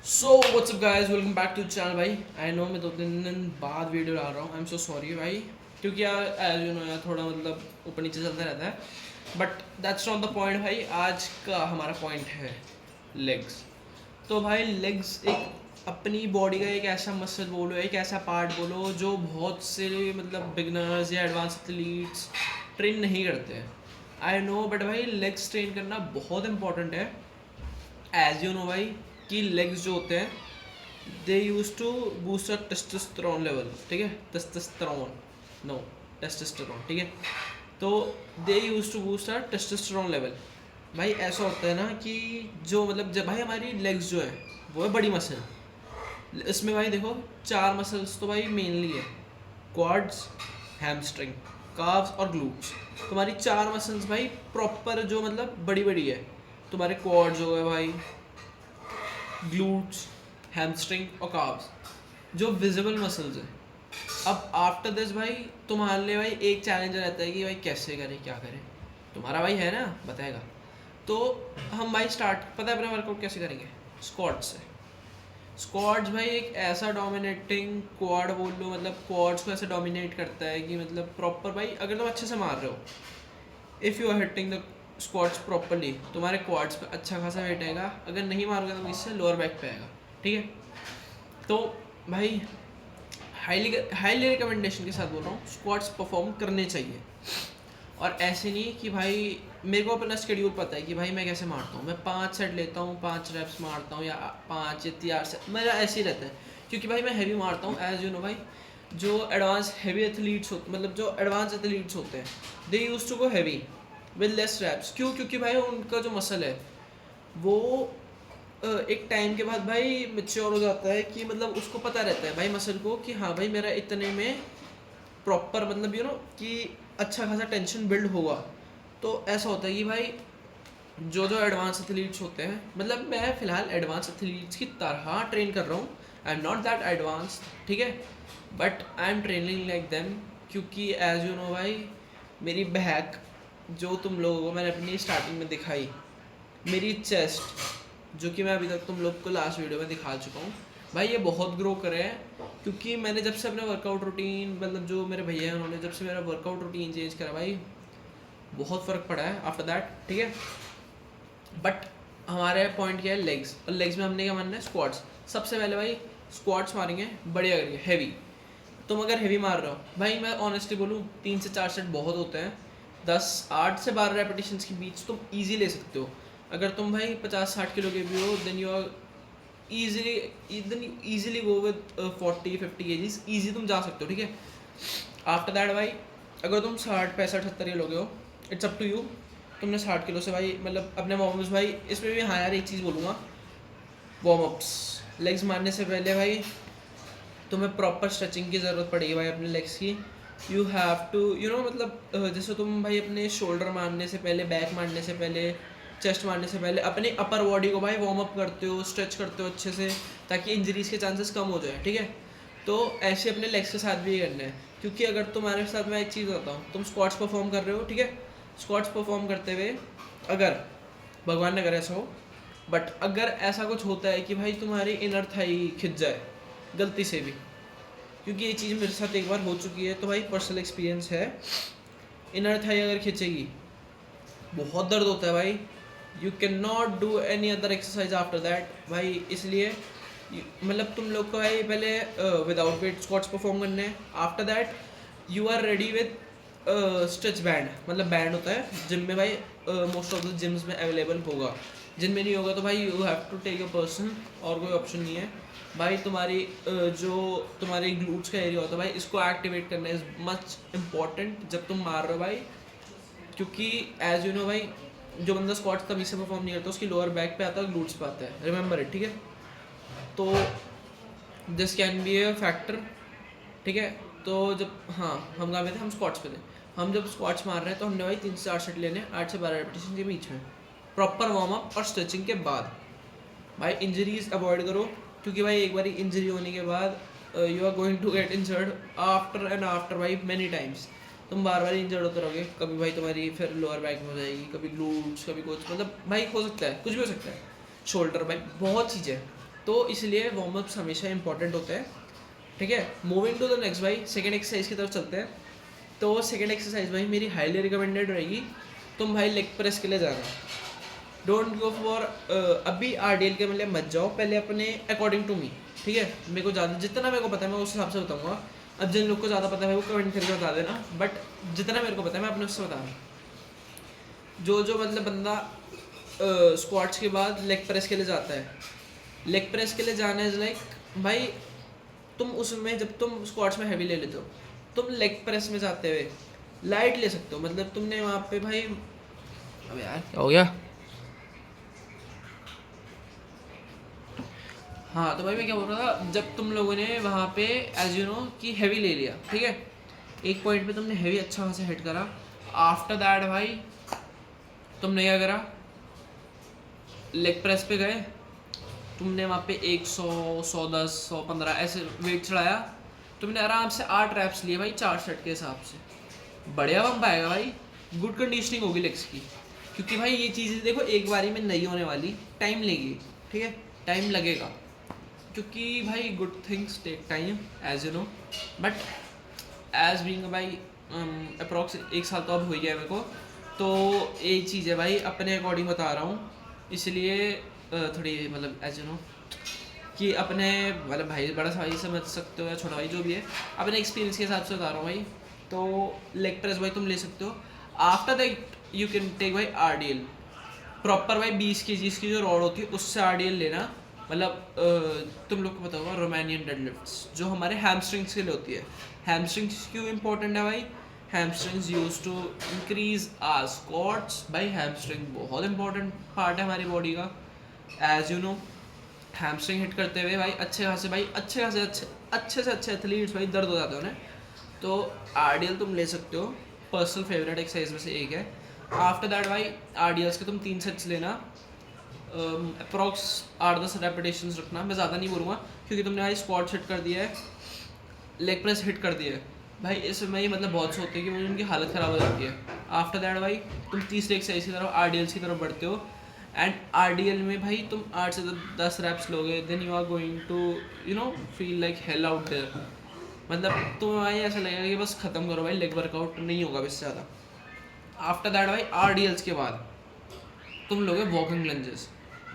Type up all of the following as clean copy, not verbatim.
So what's up guys, welcome back to channel भाई। I no मैं 2-3 दिन बाद वीडियो डाल रहा हूँ। आई एम सो सॉरी भाई, क्योंकि यार एज यू नो यार थोड़ा मतलब ऊपर नीचे चलता रहता है। But that's not the point भाई। आज का हमारा पॉइंट है लेग्स। तो भाई लेग्स एक अपनी बॉडी का एक ऐसा मसल बोलो, एक ऐसा पार्ट बोलो जो बहुत से मतलब बिगनर्स या एडवांस एथलीट्स ट्रेन नहीं करते हैं। आई नो, बट भाई लेग्स ट्रेन करना बहुत इंपॉर्टेंट है। एज यू नो भाई कि लेग्स जो होते हैं they use to boost a testosterone level, ठीक है। टेस्टोस्टेरोन, नो, टेस्टोस्टेरोन, ठीक है। तो they use to boost a testosterone level. भाई ऐसा होता है ना कि जो मतलब जब भाई हमारी लेग्स जो है वो है बड़ी मसल। इसमें भाई देखो 4 मसल्स तो भाई मेनली है, क्वाड्स, हैमस्ट्रिंग, काव्स और ग्लूट्स। तुम्हारी 4 मसल्स भाई प्रॉपर जो मतलब बड़ी बड़ी है। तुम्हारे क्वाड्स हो गए भाई, ग्लूट्स, हैमस्ट्रिंग और काव्स, जो विजिबल मसल्स हैं। अब आफ्टर दिस भाई तुम्हारे लिए भाई एक चैलेंज रहता है कि भाई कैसे करें, क्या करें। तुम्हारा भाई है ना, बताएगा। तो हम भाई स्टार्ट, पता है अपना वर्कआउट कैसे करेंगे? स्क्वाट्स से। स्क्वाट्स भाई एक ऐसा डोमिनेटिंग क्वाड बोल लो, मतलब क्वाड्स को ऐसे डोमिनेट करता है कि मतलब प्रॉपर भाई अगर तुम अच्छे से मार रहे हो, if you are hitting the squats properly, तुम्हारे क्वाड्स पे अच्छा खासा वेट आएगा। अगर नहीं मारोगे तो इससे लोअर बैक पे आएगा, ठीक है। तो भाई हाईली हाईली रिकमेंडेशन के साथ बोल रहा हूँ, स्क्वाट्स परफॉर्म करने चाहिए। और ऐसे नहीं कि भाई मेरे को अपना शेड्यूल पता है कि भाई मैं कैसे मारता हूँ। मैं 5 सेट लेता हूँ, 5 रेप्स मारता हूँ, या 5 या 4 सेट मेरा ऐसे ही रहता है। क्योंकि भाई मैं हैवी मारता हूँ, एज यू नो भाई। जो एडवांस हैवी एथलीट्स होते, मतलब जो एडवांस एथलीट्स होते हैं, they use to go heavy with less wraps. क्यों? क्योंकि भाई उनका जो मसल है वो एक टाइम के बाद भाई मेच्योर हो जाता है कि मतलब उसको पता रहता है भाई मसल को कि हाँ भाई मेरा इतने में प्रॉपर मतलब यू नो कि अच्छा खासा टेंशन बिल्ड होगा। तो ऐसा होता है कि भाई जो जो एडवांस एथलीट्स होते हैं, मतलब मैं फ़िलहाल एडवांस एथलीट्स की तरह ट्रेन कर रहा हूँ। I am not that advance, ठीक है, but I am training like them. क्योंकि एज यू नो भाई मेरी बैक जो तुम लोगों को मैंने अपनी स्टार्टिंग में दिखाई, मेरी चेस्ट जो कि मैं अभी तक तुम लोग को लास्ट वीडियो में दिखा चुका हूँ भाई, ये बहुत ग्रो करे हैं। क्योंकि मैंने जब से अपना वर्कआउट रूटीन, मतलब जो मेरे भैया हैं उन्होंने जब से मेरा वर्कआउट रूटीन चेंज करा भाई, बहुत फ़र्क पड़ा है आफ्टर दैट, ठीक है। बट हमारे पॉइंट क्या है? लेग्स। और लेग्स में हमने क्या मानना है? स्क्वाट्स। सबसे पहले भाई स्क्वाट्स मारेंगे बढ़िया करके, हैवी। तुम अगर हैवी मार रहे हो भाई, मैं ऑनेस्टली बोलूँ 3 से 4 सेट बहुत होते हैं। 8 से 12 रेपिटेशंस के बीच तुम ईजी ले सकते हो। अगर तुम भाई 50-60 किलो के भी हो, then you are easily go with 40-50 kgs, easy तुम जा सकते हो, ठीक है। आफ्टर दैट भाई अगर तुम 60, 65, 78 किलो के हो, इट्स अप टू यू। तुमने 60 किलो से भाई मतलब अपने वार्म अप्स भाई, इसमें भी हाँ यार एक चीज़ बोलूँगा, वार्म अप्स लेग्स मारने से पहले भाई तुम्हें प्रॉपर स्ट्रेचिंग की ज़रूरत पड़ेगी भाई अपने लेग्स की। You have to you know मतलब जैसे तुम भाई अपने शोल्डर मारने से पहले, बैक मारने से पहले, चेस्ट मारने से पहले अपने अपर बॉडी को भाई वार्म अप करते हो, स्ट्रेच करते हो अच्छे से, ताकि इंजरीज के चांसेस कम हो जाए, ठीक है। तो ऐसे अपने लेग्स के साथ भी ये करना है। क्योंकि अगर तुम्हारे साथ मैं एक चीज़ बताता हूँ, तुम स्क्वाट्स परफॉर्म कर रहे हो, ठीक है। स्क्वाट्स परफॉर्म करते हुए अगर भगवान ने करे ऐसा हो, बट अगर ऐसा कुछ होता है कि भाई तुम्हारी इनर थाई खिंच जाए गलती से भी, क्योंकि ये चीज़ मेरे साथ एक बार हो चुकी है, तो भाई पर्सनल एक्सपीरियंस है। इनर थाई अगर खिंचेगी बहुत दर्द होता है भाई। You can not do any other exercise after that भाई। इसलिए मतलब तुम लोग को भाई पहले विदाउट वेट स्क्वाट्स परफॉर्म करने हैं। After that you are ready with stretch band, मतलब बैंड होता है जिम में भाई, मोस्ट ऑफ द जिम्स में अवेलेबल होगा। जिम में नहीं होगा तो भाई you have to take a person, और कोई ऑप्शन नहीं है भाई। तुम्हारी जो तुम्हारी ग्लूट्स का एरिया होता है भाई, इसको एक्टिवेट करना इज मच इम्पॉर्टेंट जब तुम मार रहे हो भाई। क्योंकि एज यू नो भाई जो बंदा स्क्वाट्स तभी से परफॉर्म नहीं करता, उसकी लोअर बैक पे आता है, ग्लूट्स पे आता है, रिमेंबर इट, ठीक है। तो this can be A factor, ठीक है। तो जब हाँ हम कहाँ पे थे, हम स्क्वाट्स पे थे। हम जब स्क्वाट्स मार रहे हैं तो हमने भाई 3 से 4 सेट लेने, 8 से 12 रेपिटेशन के बीच में, प्रॉपर वार्म अप और स्ट्रेचिंग के बाद। भाई इंजरीज अवॉइड करो, क्योंकि भाई एक बार इंजरी होने के बाद you are going to get injured after and after भाई मैनी टाइम्स। तुम बार बार इंजर्ड होते रहोगे, कभी भाई तुम्हारी फिर लोअर बैक में हो जाएगी, कभी ग्लूट्स, कभी कुछ, मतलब भाई हो सकता है, कुछ भी हो सकता है, शोल्डर भाई, बहुत चीज़ें हैं। तो इसलिए वार्म अप्स हमेशा इंपॉर्टेंट होते हैं, ठीक है। मूविंग टू द नेक्स्ट भाई, सेकंड एक्सरसाइज की तरफ चलते हैं। तो सेकंड एक्सरसाइज भाई मेरी हाईली रिकमेंडेड रहेगी, तुम भाई लेग प्रेस के लिए जाना। डोंट गो फॉर अभी RDL के लिए मत जाओ, पहले अपने अकॉर्डिंग टू मी, ठीक है। मेरे को ज़्यादा जितना मेरे को पता है मैं उस हिसाब से बताऊँगा। अब जिन लोग को ज़्यादा पता है वो कमेंट करके बता देना, बट जितना मेरे को पता है मैं अपने उससे बता रहा हूँ। जो मतलब बंदा स्क्वाट्स के बाद लेग प्रेस के लिए जाता है, लेग प्रेस के लिए जाना इज लाइक भाई तुम उसमें जब तुम स्क्वाट्स में हैवी ले लेते हो, तुम लेग प्रेस में जाते हुए लाइट ले सकते हो। मतलब तुमने वहाँ पे भाई, अब यार क्या हो गया, हाँ तो भाई मैं क्या बोल रहा था, जब तुम लोगों ने वहाँ पे एज यू नो कि हैवी ले लिया, ठीक है, एक पॉइंट पे तुमने हैवी अच्छा खासा हिट करा, आफ्टर दैट भाई तुमने क्या करा, लेग प्रेस पे गए, तुमने वहाँ पे 100, 110, 115 ऐसे वेट चढ़ाया, तुमने आराम से 8 रैप्स लिए भाई 4 सेट के हिसाब से, बढ़िया पंप आएगा भाई, गुड कंडीशनिंग होगी लेग्स की। क्योंकि भाई ये चीज़ें देखो एक बारी में नहीं होने वाली, टाइम लेगी, ठीक है, टाइम लगेगा, क्योंकि भाई good things take time as you know, but as being भाई अप्रॉक्स 1 साल तो अब हो गया है मेरे को, तो एक चीज़ है भाई अपने अकॉर्डिंग बता रहा हूँ, इसलिए थोड़ी मतलब एज यू नो कि अपने मतलब भाई बड़ा भाई समझ सकते हो या छोटा भाई जो भी है, अपने एक्सपीरियंस के हिसाब से बता रहा हूँ भाई। तो लेग प्रेस भाई तुम ले सकते हो, after that you can take भाई RDL, प्रॉपर भाई 20 kg की जो रॉड होती है उससे RDL लेना। मतलब तुम लोग को पता होगा रोमानियन डेडलिफ्ट्स जो हमारे हैमस्ट्रिंग्स के लिए होती है। हैमस्ट्रिंग्स क्यों इंपॉर्टेंट है भाई, hamstrings use to increase our squats, भाई हैमस्ट्रिंग बहुत इंपॉर्टेंट पार्ट है हमारी बॉडी का, as you know. Hamstring hit करते हुए भाई अच्छे खासे भाई अच्छे से अच्छे एथलीट्स भाई दर्द हो जाते हैं उन्हें, तो RDL तुम ले सकते हो, पर्सनल फेवरेट एक्सरसाइज में से एक है। आफ्टर दैट भाई RDLs के तुम 3 सेट्स लेना, अप्रॉक्स 8-10 रेपिटेशंस रखना, मैं ज़्यादा नहीं बोलूँगा क्योंकि तुमने भाई स्क्वाट्स हिट कर दिया है, लेग प्रेस हिट कर दिया है भाई, इसमें ही मतलब बहुत से होते हैं कि उनकी हालत ख़राब हो जाती है। आफ्टर दैट भाई तुम तीसरे एक्सरसाइज की तरफ RDLs की तरफ बढ़ते हो, एंड RDL में भाई तुम 8 से 10 रैप्स लोगे, then you are going to you know feel like hell out there, मतलब तुम्हें भाई ऐसा लगेगा कि बस ख़त्म करो भाई, लेग वर्कआउट नहीं होगा इससे ज़्यादा। आफ्टर दैट भाई RDLs के बाद तुम लोगे वॉकिंग लंजेस।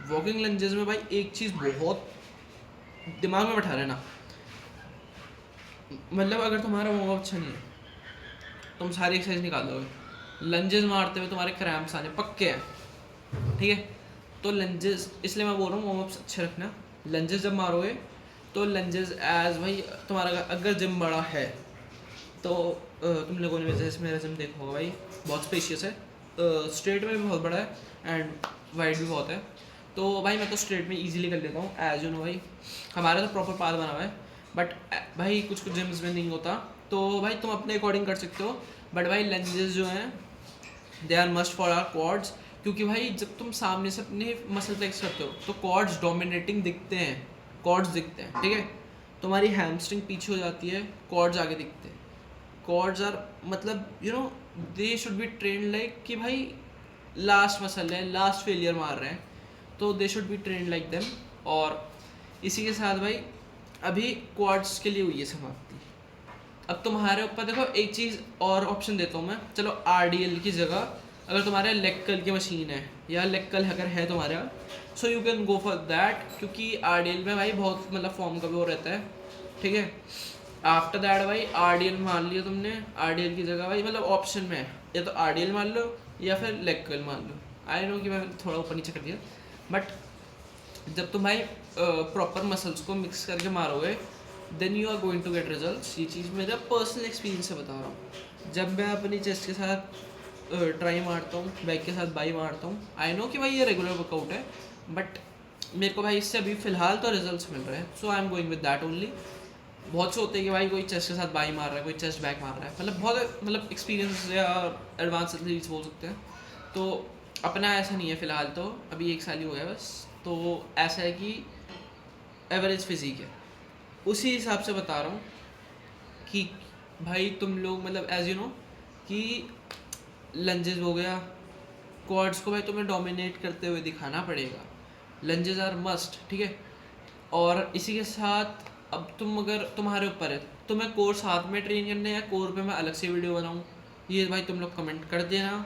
वॉकिंग लंजेस में भाई एक चीज़ बहुत दिमाग में बैठा लेना, मतलब अगर तुम्हारा वार्म अप अच्छा नहीं है तुम सारी एक्सरसाइज निकाल दोगे, लंजेस मारते हुए तुम्हारे क्रैम्प्स आने पक्के हैं, ठीक है। तो लंजेस इसलिए मैं बोल रहा हूँ वार्म अप्स अच्छे रखना, लंजेस जब मारोगे तो लंजेस एज भाई तुम्हारा अगर जिम बड़ा है तो तुम लोगों ने जैसे मेरा जिम देखा होगा भाई बहुत स्पेशियस है, स्ट्रेट में भी बहुत बड़ा है एंड वाइड भी बहुत है, तो भाई मैं तो स्ट्रेट में इजीली कर लेता हूँ एज यू नो भाई, हमारा तो प्रॉपर पाथ बना हुआ है, बट भाई कुछ कुछ जिम्स में नहीं होता, तो भाई तुम अपने अकॉर्डिंग कर सकते हो, बट भाई लंजेस जो हैं they are must for our quads, क्योंकि भाई जब तुम सामने से अपने मसल फ्लेक्स करते हो तो क्वाड्स डोमिनेटिंग दिखते हैं, क्वाड्स दिखते हैं, ठीक है, तुम्हारी हैमस्ट्रिंग पीछे हो जाती है, क्वाड्स आगे दिखते हैं, क्वाड्स आर मतलब you know they should be train like कि भाई लास्ट मसल है, लास्ट फेलियर मार रहे हैं, तो they should be train like them. और इसी के साथ भाई अभी क्वाड्स के लिए हुई है समाप्ति, अब तुम्हारे ऊपर देखो एक चीज़ और ऑप्शन देता हूँ मैं, चलो RDL की जगह अगर तुम्हारे लेग कर्ल की मशीन है या लेग कर्ल अगर है तुम्हारे यहाँ, सो you can go for that, क्योंकि RDL में भाई बहुत मतलब फॉर्म का भी वो रहता है, ठीक है। आफ्टर दैट भाई RDL मान लिया तुमने, RDL की जगह भाई मतलब ऑप्शन में है या तो RDL मान लो या फिर लेग कर्ल मान लो, आई नो कि मैं थोड़ा ऊपर नीचे कर दिया, बट जब तुम भाई प्रॉपर मसल्स को मिक्स करके मारोगे then you are going to get results. ये चीज़ मेरा पर्सनल एक्सपीरियंस से बता रहा हूँ, जब मैं अपनी चेस्ट के साथ ट्राई मारता हूँ, बैक के साथ बाई मारता हूँ, आई नो कि भाई ये रेगुलर वर्कआउट है, बट मेरे को भाई इससे अभी फ़िलहाल तो रिजल्ट्स मिल रहे हैं, so I am going with that only. बहुत से होते हैं कि भाई कोई चेस्ट के साथ बाई मार रहा है, कोई चेस्ट बैक मार रहा है, मतलब बहुत मतलब एक्सपीरियंस या एडवांस एथलीट्स बोल सकते हैं, तो अपना ऐसा नहीं है फ़िलहाल, तो अभी 1 साल ही हो गया बस, तो ऐसा है कि एवरेज फिजिक है, उसी हिसाब से बता रहा हूँ कि भाई तुम लोग मतलब एज यू नो कि लंजेस हो गया, क्वाड्स को भाई तुम्हें डोमिनेट करते हुए दिखाना पड़ेगा, लंजेस आर मस्ट, ठीक है। और इसी के साथ अब तुम अगर तुम्हारे ऊपर है तुम्हें कोर साथ में ट्रेन करना है या कोर पे मैं अलग से वीडियो बनाऊँ, ये भाई तुम लोग कमेंट कर देना।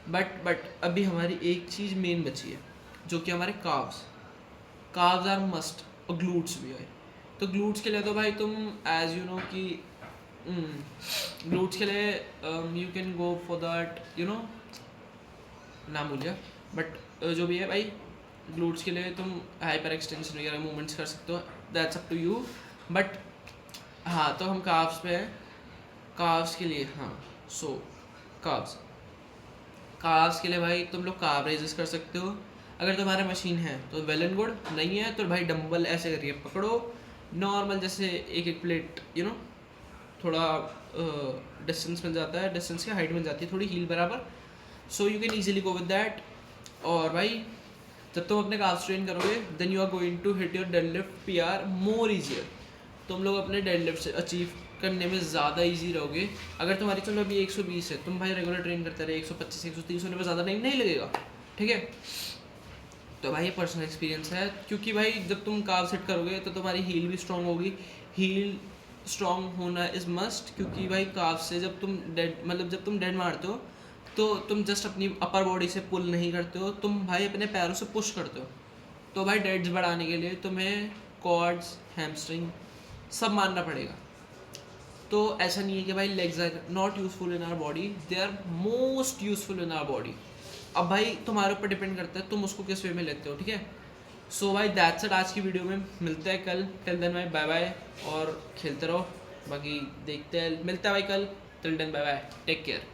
बट अभी हमारी एक चीज़ मेन बची है जो कि हमारे काव्स आर मस्ट, और ग्लूट्स भी है। तो ग्लूट्स के लिए तो भाई तुम एज यू नो कि ग्लूट्स के लिए you can go for that नाम भूल गया, बट जो भी है भाई ग्लूट्स के लिए तुम हाइपर एक्सटेंशन वगैरह मूवमेंट्स कर सकते हो, that's up to you. But हाँ, तो हम काव्स पे हैं। काव्स के लिए हाँ, सो काव्स काव्स के लिए भाई तुम लोग काव रेजेस कर सकते हो। अगर तुम्हारे मशीन है तो वेल एंड गुड, नहीं है तो भाई डंबल ऐसे करके पकड़ो नॉर्मल, जैसे एक एक प्लेट थोड़ा डिस्टेंस मिल जाता है, डिस्टेंस की हाइट मिल जाती है थोड़ी हील बराबर, so you can easily go with that. और भाई जब तुम अपने काव्स ट्रेन करोगे then you are going to hit your deadlift PR more easier. तुम लोग अपने डेडलिफ्ट से अचीव करने में ज़्यादा इजी रहोगे। अगर तुम्हारी चलो अभी 120 है, तुम भाई रेगुलर ट्रेन करते रहे 125 130 होने में ज़्यादा टाइम नहीं लगेगा, ठीक है। तो भाई ये पर्सनल एक्सपीरियंस है, क्योंकि भाई जब तुम काव सेट करोगे तो तुम्हारी हील भी स्ट्रॉन्ग होगी। हील स्ट्रॉन्ग होना इज़ मस्ट, क्योंकि भाई काव से जब तुम जब तुम डेड मारते हो तो तुम जस्ट अपनी अपर बॉडी से पुल नहीं करते हो, तुम भाई अपने पैरों से पुश करते हो। तो भाई डेड्स बढ़ाने के लिए तुम्हें क्वाड्स, हैमस्ट्रिंग सब मानना पड़ेगा। तो ऐसा नहीं है कि भाई legs are not useful in our body, they are most useful in our body. अब भाई तुम्हारे ऊपर डिपेंड करता है तुम उसको किस वे में लेते हो, ठीक है। सो भाई दैट्स इट, आज की वीडियो में मिलते हैं कल। टिल देन भाई बाय बाय, और खेलते रहो, बाकी देखते हैं, मिलते हैं भाई कल। Till then bye bye, take care.